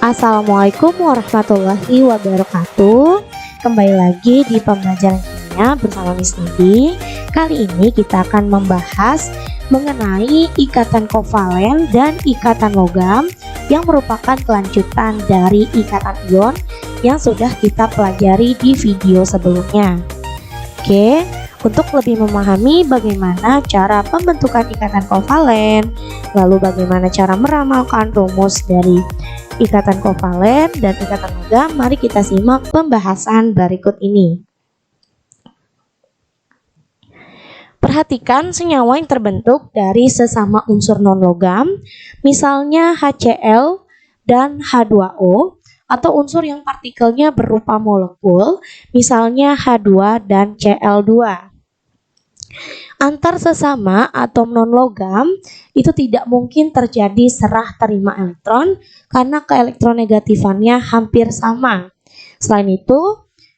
Assalamualaikum warahmatullahi wabarakatuh. Kembali lagi di pembelajaran kimia bersama Miss Nidi. Kali ini kita akan membahas mengenai ikatan kovalen dan ikatan logam yang merupakan kelanjutan dari ikatan ion yang sudah kita pelajari di video sebelumnya. Oke, untuk lebih memahami bagaimana cara pembentukan ikatan kovalen, lalu bagaimana cara meramalkan rumus dari ikatan kovalen dan ikatan logam, mari kita simak pembahasan berikut ini. Perhatikan senyawa yang terbentuk dari sesama unsur non-logam, misalnya HCl dan H2O, atau unsur yang partikelnya berupa molekul, misalnya H2 dan Cl2. Antar sesama atom non-logam itu tidak mungkin terjadi serah terima elektron karena keelektronegatifannya hampir sama. Selain itu,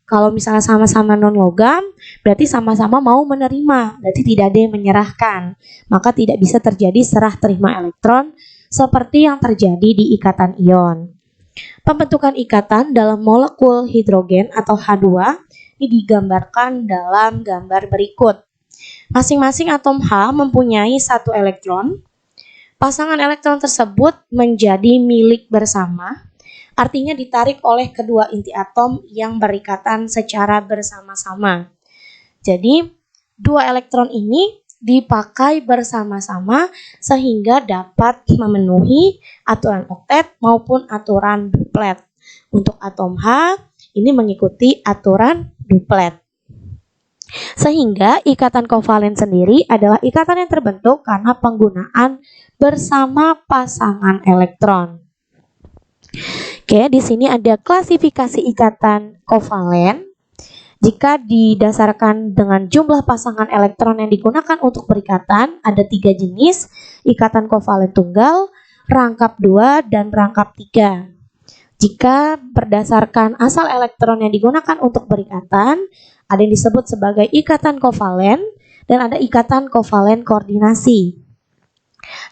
kalau misalnya sama-sama non-logam, berarti sama-sama mau menerima, berarti tidak ada yang menyerahkan. Maka tidak bisa terjadi serah terima elektron seperti yang terjadi di ikatan ion. Pembentukan ikatan dalam molekul hidrogen atau H2 ini digambarkan dalam gambar berikut. Masing-masing atom H mempunyai satu elektron. Pasangan elektron tersebut menjadi milik bersama, artinya ditarik oleh kedua inti atom yang berikatan secara bersama-sama. Jadi, dua elektron ini dipakai bersama-sama sehingga dapat memenuhi aturan oktet maupun aturan duplet. Untuk atom H, ini mengikuti aturan duplet. Sehingga ikatan kovalen sendiri adalah ikatan yang terbentuk karena penggunaan bersama pasangan elektron. Oke, di sini ada klasifikasi ikatan kovalen. Jika didasarkan dengan jumlah pasangan elektron yang digunakan untuk berikatan, ada 3 jenis, ikatan kovalen tunggal, rangkap 2, dan rangkap 3. Jika berdasarkan asal elektron yang digunakan untuk berikatan, ada yang disebut sebagai ikatan kovalen dan ada ikatan kovalen koordinasi.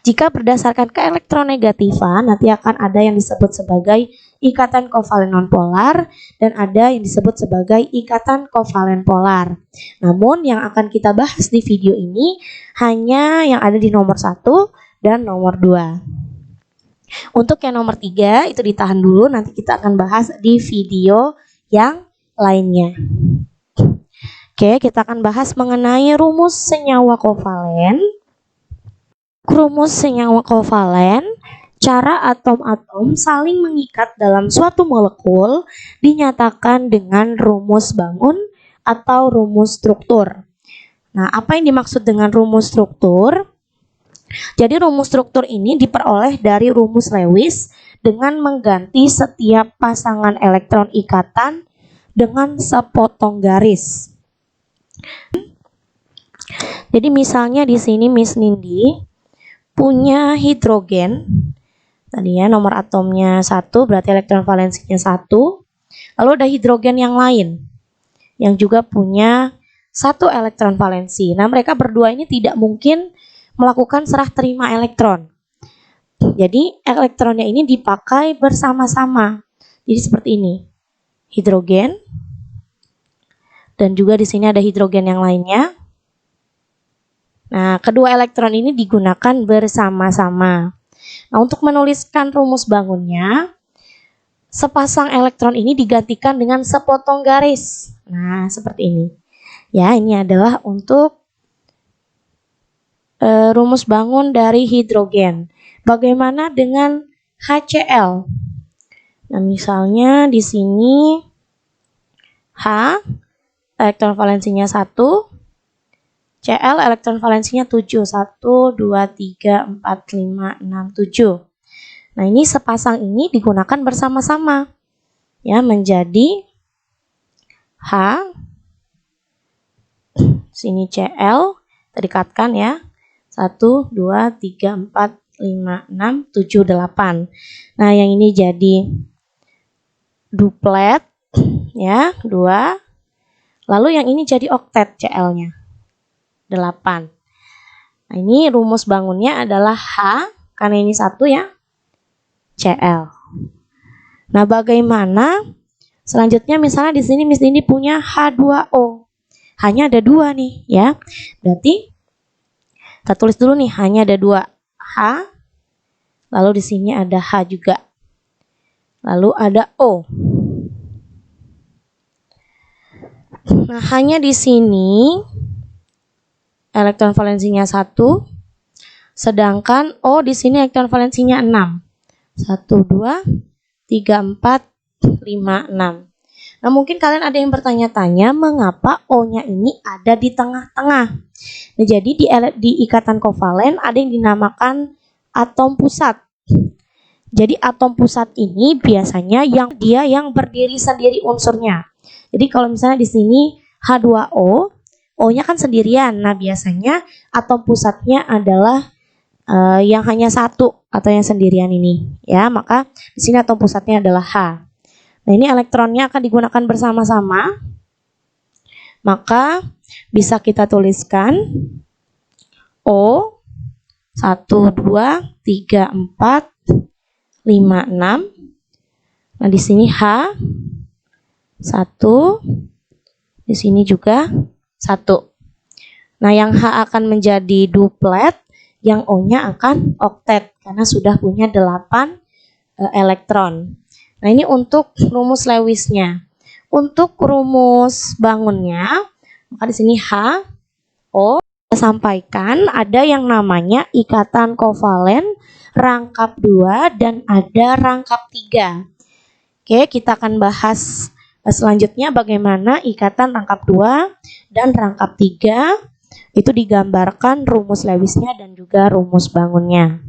Jika berdasarkan keelektronegatifan, nanti akan ada yang disebut sebagai ikatan kovalen nonpolar dan ada yang disebut sebagai ikatan kovalen polar. Namun yang akan kita bahas di video ini hanya yang ada di nomor 1 dan nomor 2. Untuk yang nomor 3 itu ditahan dulu, nanti kita akan bahas di video yang lainnya. Oke, kita akan bahas mengenai rumus senyawa kovalen. Rumus senyawa kovalen, cara atom-atom saling mengikat dalam suatu molekul dinyatakan dengan rumus bangun atau rumus struktur. Nah, apa yang dimaksud dengan rumus struktur? Jadi rumus struktur ini diperoleh dari rumus Lewis dengan mengganti setiap pasangan elektron ikatan dengan sepotong garis. Jadi misalnya di sini Miss Nindi punya hidrogen. Tadi ya nomor atomnya 1, berarti elektron valensinya 1. Lalu ada hidrogen yang lain yang juga punya 1 elektron valensi. Nah, mereka berdua ini tidak mungkin melakukan serah terima elektron. Jadi elektronnya ini dipakai bersama-sama. Jadi seperti ini. Hidrogen dan juga di sini ada hidrogen yang lainnya. Nah, kedua elektron ini digunakan bersama-sama. Nah, untuk menuliskan rumus bangunnya, sepasang elektron ini digantikan dengan sepotong garis. Nah, seperti ini. Ya, ini adalah untuk rumus bangun dari hidrogen. Bagaimana dengan HCl? Nah, misalnya di sini H, elektron valensinya 1, Cl elektron valensinya 7, 1, 2, 3, 4, 5, 6, 7. Nah, ini sepasang ini digunakan bersama-sama. Ya, menjadi H, sini Cl, terikatkan ya. 1, 2, 3, 4, 5, 6, 7, 8. Nah, yang ini jadi duplet, ya, 2. Lalu yang ini jadi oktet Cl-nya. 8. Nah, ini rumus bangunnya adalah H, karena ini 1 ya, Cl. Nah, bagaimana selanjutnya misalnya di sini Miss Dini punya H2O. Hanya ada 2 nih ya. Berarti kita tulis dulu nih, hanya ada 2 H. Lalu di sini ada H juga. Lalu ada O. Nah, hanya di sini elektron valensinya 1, sedangkan O di sini elektron valensinya 6. 1, 2, 3, 4, 5, 6. Nah, mungkin kalian ada yang bertanya-tanya mengapa O-nya ini ada di tengah-tengah. Nah, jadi di ikatan kovalen ada yang dinamakan atom pusat. Jadi atom pusat ini biasanya yang berdiri sendiri unsurnya. Jadi kalau misalnya di sini H2O, O-nya kan sendirian. Nah, biasanya atom pusatnya adalah yang hanya 1 atau yang sendirian ini, ya. Maka di sini atom pusatnya adalah H. Nah, ini elektronnya akan digunakan bersama-sama. Maka bisa kita tuliskan O 1, 2, 3, 4, 5, 6. Nah, di sini H 1, di sini juga 1. Nah, yang H akan menjadi duplet, yang O-nya akan oktet karena sudah punya 8 elektron. Nah, ini untuk rumus Lewisnya. Untuk rumus bangunnya, maka di sini H, O, saya sampaikan ada yang namanya ikatan kovalen rangkap 2 dan ada rangkap 3. Oke, kita akan bahas selanjutnya bagaimana ikatan rangkap 2 dan rangkap 3 itu digambarkan rumus Lewisnya dan juga rumus bangunnya.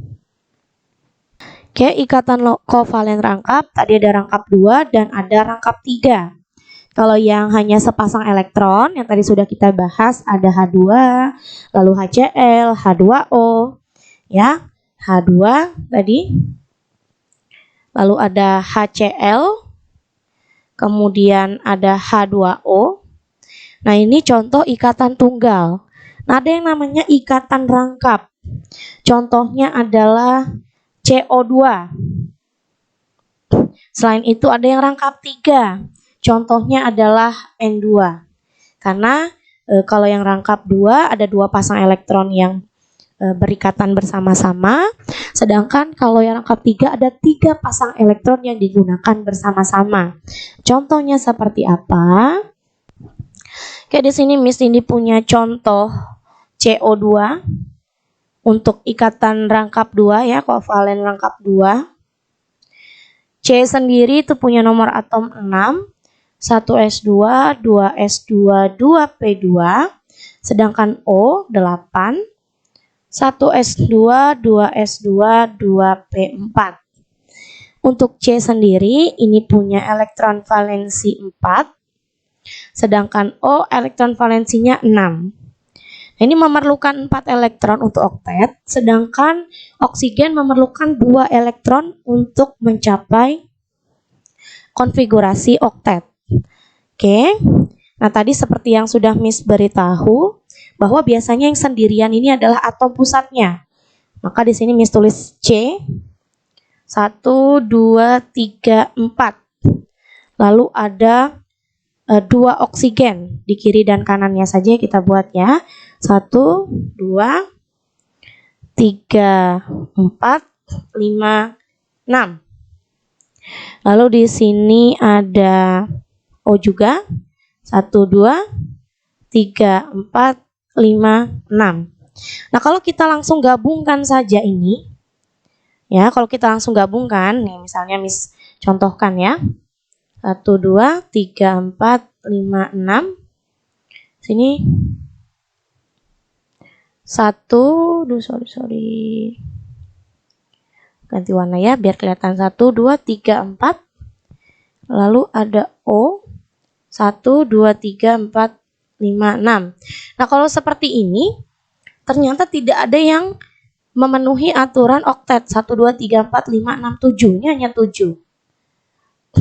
Oke, ikatan kovalen rangkap, tadi ada rangkap 2 dan ada rangkap 3. Kalau yang hanya sepasang elektron, yang tadi sudah kita bahas, ada H2, lalu HCl, H2O, ya, H2 tadi, lalu ada HCl, kemudian ada H2O. Nah, ini contoh ikatan tunggal. Nah, ada yang namanya ikatan rangkap. Contohnya adalah CO2. Selain itu ada yang rangkap 3. Contohnya adalah N2. Karena kalau yang rangkap 2 ada 2 pasang elektron yang berikatan bersama-sama. Sedangkan kalau yang rangkap 3 ada 3 pasang elektron yang digunakan bersama-sama. Contohnya seperti apa? Oke, di sini Miss Dini punya contoh CO2 untuk ikatan rangkap 2 ya, kovalen rangkap 2. C sendiri itu punya nomor atom 6, 1s2, 2s2, 2p2, sedangkan O 8, 1s2, 2s2, 2p4. Untuk C sendiri ini punya elektron valensi 4, sedangkan O elektron valensinya 6. Ini memerlukan 4 elektron untuk oktet, sedangkan oksigen memerlukan 2 elektron untuk mencapai konfigurasi oktet. Oke. Nah, tadi seperti yang sudah Miss beritahu bahwa biasanya yang sendirian ini adalah atom pusatnya. Maka di sini Miss tulis C 1, 2, 3, 4. Lalu ada 2 oksigen di kiri dan kanannya saja kita buat ya. 1, 2, 3, 4, 5, 6. Lalu di sini ada O juga. 1, 2, 3, 4, 5, 6. Nah, kalau kita langsung gabungkan saja ini, ya, kalau kita langsung gabungkan, nih misalnya Miss contohkan ya. 1, 2, 3, 4, 5, 6. Sini 1, sorry. Ganti warna ya, biar kelihatan. 1, 2, 3, 4. Lalu ada O. 1, 2, 3, 4, 5, 6. Nah, kalau seperti ini, ternyata tidak ada yang memenuhi aturan oktet. 1, 2, 3, 4, 5, 6, 7. Ini hanya 7.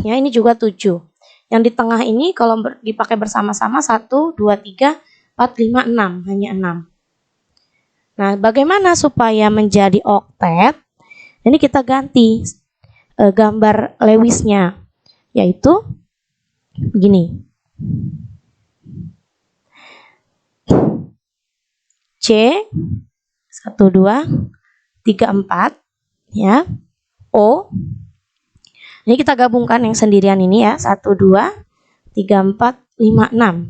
Ya, ini juga 7. Yang di tengah ini kalau dipakai bersama-sama 1, 2, 3, 4, 5, 6. Hanya 6. Nah, bagaimana supaya menjadi oktet? Ini kita ganti. gambar Lewisnya, yaitu begini. C 1 2 3 4 ya. O. Ini kita gabungkan yang sendirian ini ya. 1 2 3 4 5 6.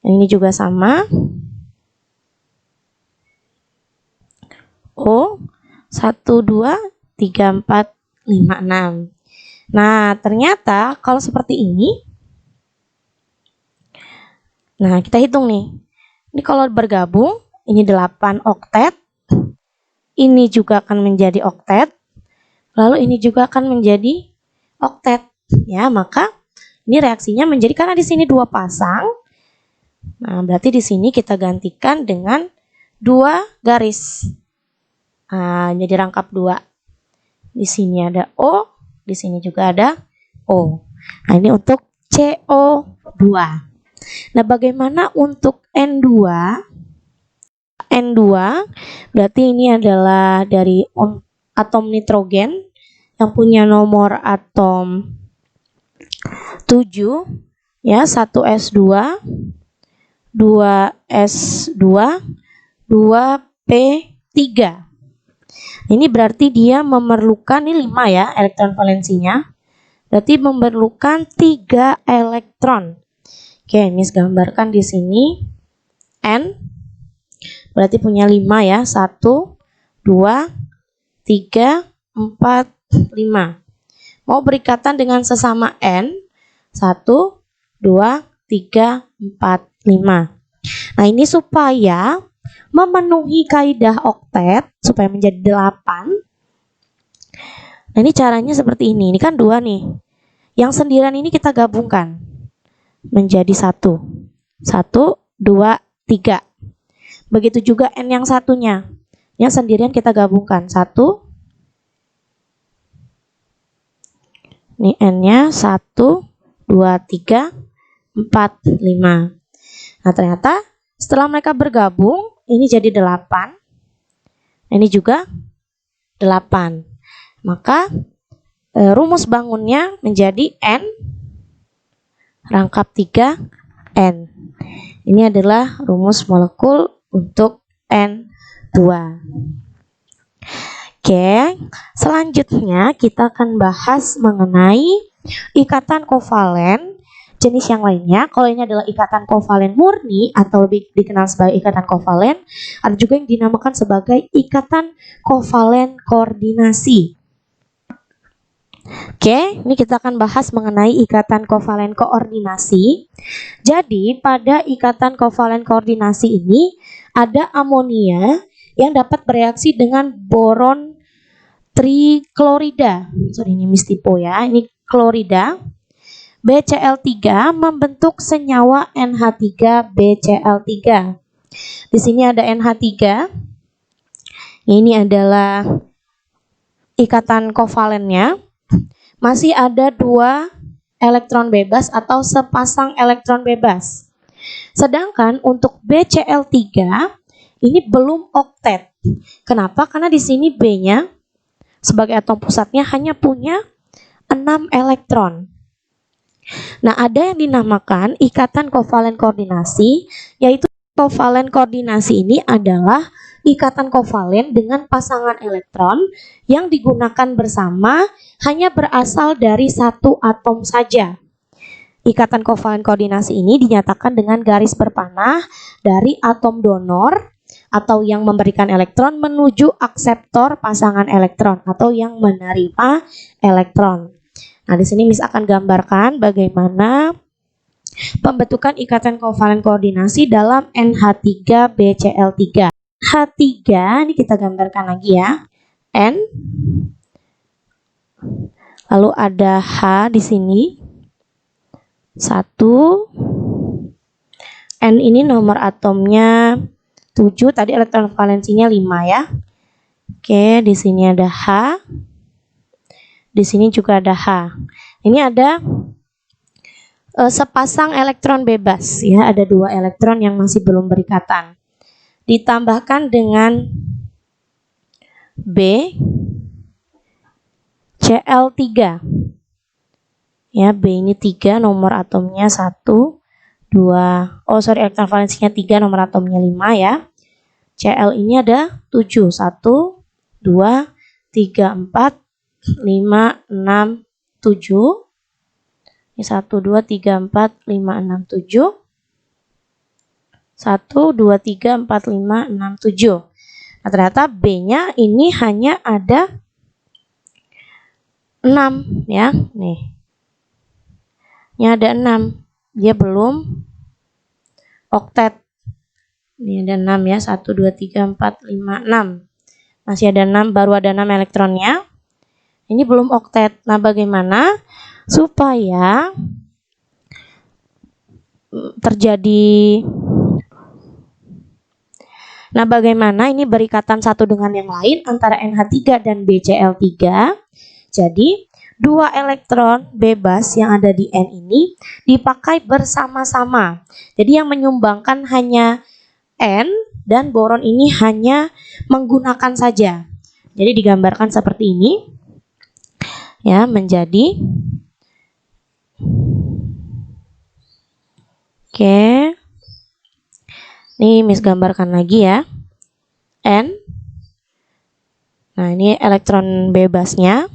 Yang ini juga sama. O 1 2 3 4 5 6. Nah, ternyata kalau seperti ini, nah kita hitung nih. Ini kalau bergabung, ini 8 oktet, ini juga akan menjadi oktet, lalu ini juga akan menjadi oktet. Ya, maka ini reaksinya menjadi, karena di sini 2 pasang, nah berarti di sini kita gantikan dengan 2 garis. Nah, jadi rangkap 2. Di sini ada O, di sini juga ada O. Nah, ini untuk CO2. Nah, bagaimana untuk N2? N2 berarti ini adalah dari atom nitrogen yang punya nomor atom 7 ya, 1s2, 2s2, 2p3. Ini berarti dia memerlukan, ini 5 ya elektron valensinya. Berarti memerlukan 3 elektron. Oke, Miss gambarkan di sini N berarti punya 5 ya. 1 2 3 4 5. Mau berikatan dengan sesama N 1 2 3 4 5. Nah, ini supaya memenuhi kaidah oktet supaya menjadi 8. Nah, ini caranya seperti ini. Ini kan 2 nih. Yang sendirian ini kita gabungkan menjadi 1. 1 2 3. Begitu juga N yang satunya. Yang sendirian kita gabungkan. 1. Ini N-nya 1 2 3 4 5. Nah, ternyata setelah mereka bergabung ini jadi 8. Ini juga 8. Maka rumus bangunnya menjadi N rangkap 3 N. Ini adalah rumus molekul untuk N2. Oke, selanjutnya kita akan bahas mengenai ikatan kovalen jenis yang lainnya. Kalau ini adalah ikatan kovalen murni atau lebih dikenal sebagai ikatan kovalen, ada juga yang dinamakan sebagai ikatan kovalen koordinasi. Oke, ini kita akan bahas mengenai ikatan kovalen koordinasi. Jadi, pada ikatan kovalen koordinasi ini ada amonia yang dapat bereaksi dengan boron triklorida. Sorry, ini mistipo ya. Ini klorida. BCl3 membentuk senyawa NH3BCl3. Di sini ada NH3. Ini adalah ikatan kovalennya. Masih ada 2 elektron bebas atau sepasang elektron bebas. Sedangkan untuk BCl3 ini belum oktet. Kenapa? Karena di sini B-nya sebagai atom pusatnya hanya punya 6 elektron. Nah, ada yang dinamakan ikatan kovalen koordinasi, yaitu kovalen koordinasi ini adalah ikatan kovalen dengan pasangan elektron yang digunakan bersama hanya berasal dari 1 atom saja. Ikatan kovalen koordinasi ini dinyatakan dengan garis berpanah dari atom donor atau yang memberikan elektron menuju akseptor pasangan elektron atau yang menerima elektron. Nah, di sini Miss akan gambarkan bagaimana pembentukan ikatan kovalen koordinasi dalam NH3BCl3. H3 ini kita gambarkan lagi ya. N. Lalu ada H di sini. 1. N ini nomor atomnya 7, tadi elektron valensinya 5 ya. Oke, di sini ada H. Di sini juga ada H. Ini ada sepasang elektron bebas ya, ada 2 elektron yang masih belum berikatan. Ditambahkan dengan B, Cl3. Ya, B ini 3, nomor atomnya 1, 2. Elektron valensinya 3, nomor atomnya 5 ya. Cl ini ada 7, 1, 2, 3, 4, 5, 6, 7. Ini 1, 2, 3, 4, 5, 6, 7. 1, 2, 3, 4, 5, 6, 7. Nah, ternyata B-nya ini hanya ada 6 ya. Nih. Ini ada 6. Dia belum oktet. Ini ada 6 ya. 1, 2, 3, 4, 5, 6. Masih ada 6, baru ada 6 elektronnya. Ini belum oktet. Nah, bagaimana supaya terjadi ini berikatan satu dengan yang lain antara NH3 dan BCl3. Jadi, dua elektron bebas yang ada di N ini dipakai bersama-sama. Jadi, yang menyumbangkan hanya N dan boron ini hanya menggunakan saja. Jadi, digambarkan seperti ini. Ya, menjadi Oke. Nih, Miss gambarkan lagi ya. N. Nah, ini elektron bebasnya.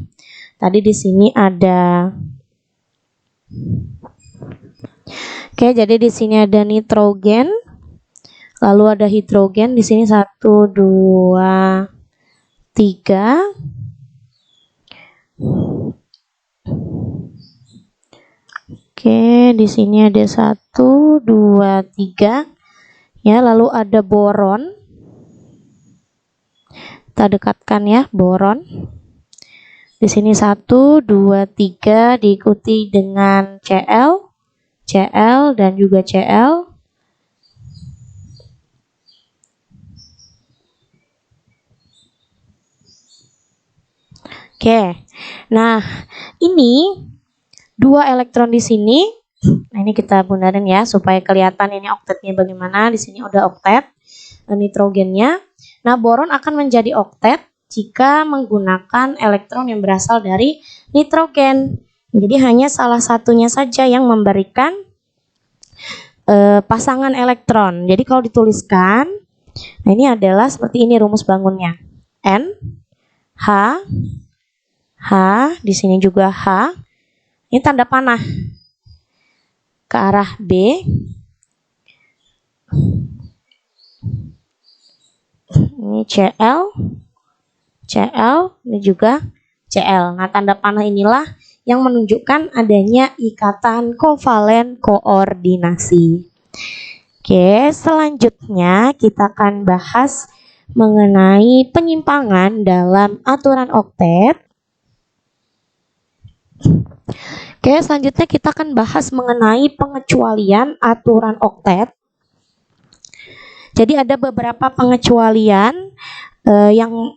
Tadi di sini ada Oke, jadi di sini ada nitrogen. Lalu ada hidrogen di sini 1, 2, 3. Oke, di sini ada 1, 2, 3. Ya, lalu ada boron. Kita dekatkan ya, boron. Di sini 1, 2, 3 diikuti dengan Cl, Cl dan juga Cl. Oke. Nah, ini dua elektron di sini. Nah, ini kita bundarin ya supaya kelihatan ini oktetnya bagaimana. Di sini udah oktet nitrogennya. Nah, boron akan menjadi oktet jika menggunakan elektron yang berasal dari nitrogen. Jadi hanya salah satunya saja yang memberikan pasangan elektron. Jadi kalau dituliskan, nah ini adalah seperti ini rumus bangunnya. N, H, H, di sini juga H. Ini tanda panah ke arah B. Ini Cl, Cl, ini juga Cl. Nah, tanda panah inilah yang menunjukkan adanya ikatan kovalen koordinasi. Oke, selanjutnya kita akan bahas mengenai penyimpangan dalam aturan oktet. Oke, selanjutnya kita akan bahas mengenai pengecualian aturan oktet. Jadi ada beberapa pengecualian yang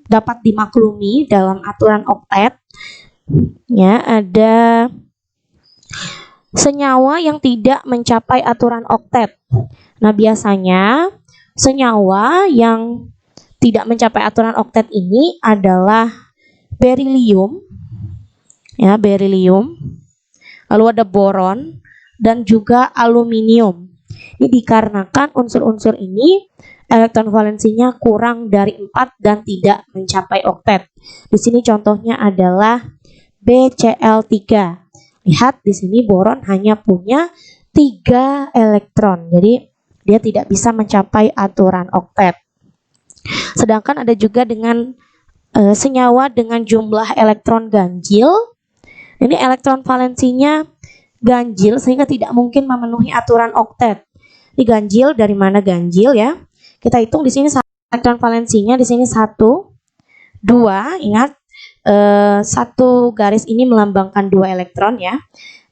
dapat dimaklumi dalam aturan oktet. Ya, ada senyawa yang tidak mencapai aturan oktet. Nah, biasanya senyawa yang tidak mencapai aturan oktet ini adalah berilium. Ya, berilium. Lalu ada boron dan juga aluminium. Ini dikarenakan unsur-unsur ini elektron valensinya kurang dari 4 dan tidak mencapai oktet. Di sini contohnya adalah BCl3. Lihat di sini boron hanya punya 3 elektron. Jadi dia tidak bisa mencapai aturan oktet. Sedangkan ada juga dengan senyawa dengan jumlah elektron ganjil. Ini elektron valensinya ganjil sehingga tidak mungkin memenuhi aturan oktet. Ini ganjil, dari mana ganjil ya? Kita hitung di sini elektron valensinya di sini 1, 2. Ingat satu garis ini melambangkan 2 elektron ya.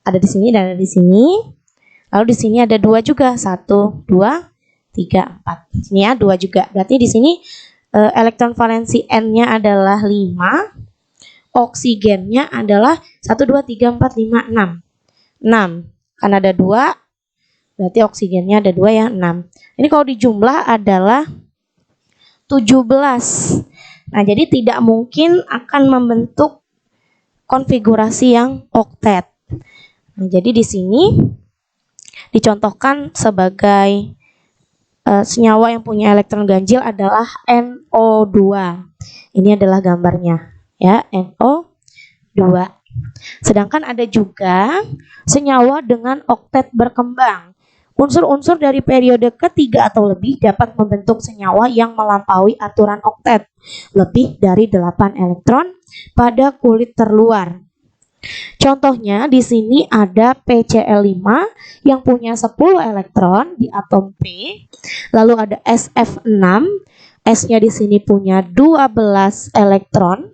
Ada di sini dan ada di sini. Lalu di sini ada 2 juga. 1, 2, 3, 4. Sini ya 2 juga. Berarti di sini elektron valensi N-nya adalah 5. Oksigennya adalah 1, 2, 3, 4, 5, 6. 6. Karena ada 2, berarti oksigennya ada 2 ya, 6. Ini kalau dijumlah adalah 17. Nah, jadi tidak mungkin akan membentuk konfigurasi yang oktet. Nah, jadi di sini dicontohkan sebagai senyawa yang punya elektron ganjil adalah NO2. Ini adalah gambarnya, ya, NO2. Sedangkan ada juga senyawa dengan oktet berkembang. Unsur-unsur dari periode ketiga atau lebih dapat membentuk senyawa yang melampaui aturan oktet, lebih dari 8 elektron pada kulit terluar. Contohnya di sini ada PCl5 yang punya 10 elektron di atom P, lalu ada SF6, S-nya di sini punya 12 elektron.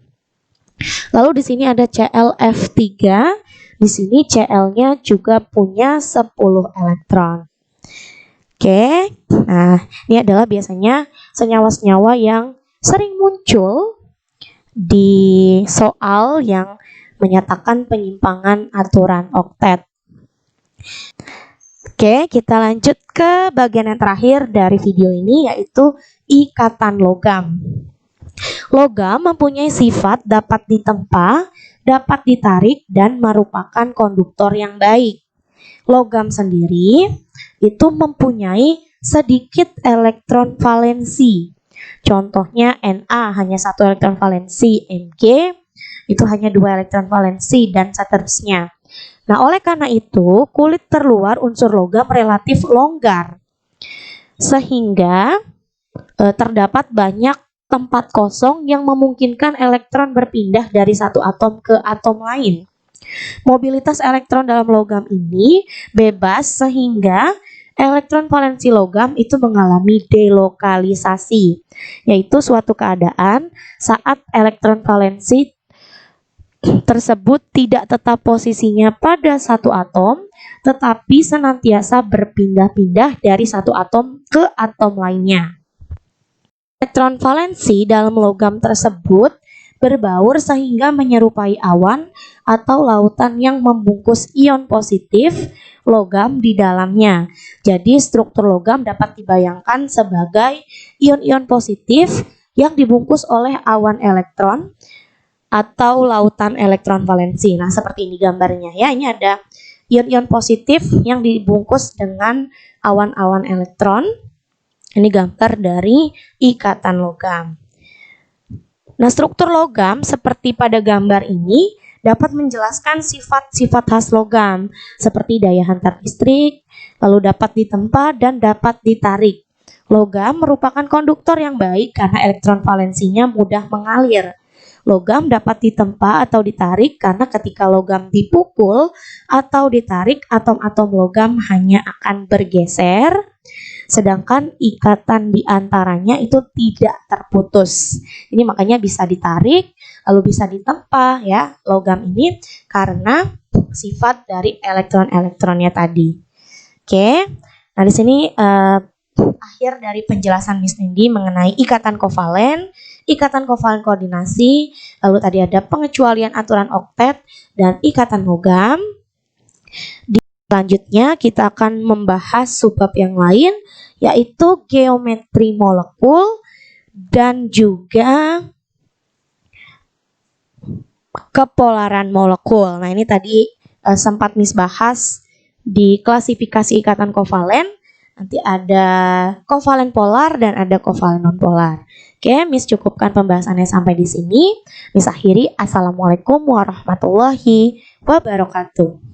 Lalu di sini ada ClF3, di sini Cl-nya juga punya 10 elektron. Oke, nah ini adalah biasanya senyawa-senyawa yang sering muncul di soal yang menyatakan penyimpangan aturan oktet. Oke, kita lanjut ke bagian yang terakhir dari video ini, yaitu ikatan logam. Logam mempunyai sifat dapat ditempa, dapat ditarik, dan merupakan konduktor yang baik. Logam sendiri itu mempunyai sedikit elektron valensi. Contohnya Na hanya 1 elektron valensi, Mg itu hanya 2 elektron valensi, dan seterusnya. Nah, oleh karena itu, kulit terluar unsur logam relatif longgar, sehingga terdapat banyak tempat kosong yang memungkinkan elektron berpindah dari satu atom ke atom lain. Mobilitas elektron dalam logam ini bebas sehingga elektron valensi logam itu mengalami delokalisasi, yaitu suatu keadaan saat elektron valensi tersebut tidak tetap posisinya pada satu atom, tetapi senantiasa berpindah-pindah dari satu atom ke atom lainnya. Elektron valensi dalam logam tersebut berbaur sehingga menyerupai awan atau lautan yang membungkus ion positif logam di dalamnya. Jadi struktur logam dapat dibayangkan sebagai ion-ion positif yang dibungkus oleh awan elektron atau lautan elektron valensi. Nah, seperti ini gambarnya ya. Ini ada ion-ion positif yang dibungkus dengan awan-awan elektron. Ini gambar dari ikatan logam. Nah, struktur logam seperti pada gambar ini dapat menjelaskan sifat-sifat khas logam seperti daya hantar listrik, lalu dapat ditempa dan dapat ditarik. Logam merupakan konduktor yang baik karena elektron valensinya mudah mengalir. Logam dapat ditempa atau ditarik karena ketika logam dipukul atau ditarik, atom-atom logam hanya akan bergeser, sedangkan ikatan di antaranya itu tidak terputus. Ini makanya bisa ditarik, lalu bisa ditempa ya logam ini karena sifat dari elektron-elektronnya tadi. Oke, nah di sini akhir dari penjelasan Miss Nindi mengenai ikatan kovalen koordinasi, lalu tadi ada pengecualian aturan oktet dan ikatan logam. Selanjutnya kita akan membahas subbab yang lain, yaitu geometri molekul dan juga kepolaran molekul. Nah, ini tadi sempat Miss bahas di klasifikasi ikatan kovalen. Nanti ada kovalen polar dan ada kovalen nonpolar. Oke, Miss cukupkan pembahasannya sampai di sini. Miss akhiri, Assalamualaikum warahmatullahi wabarakatuh.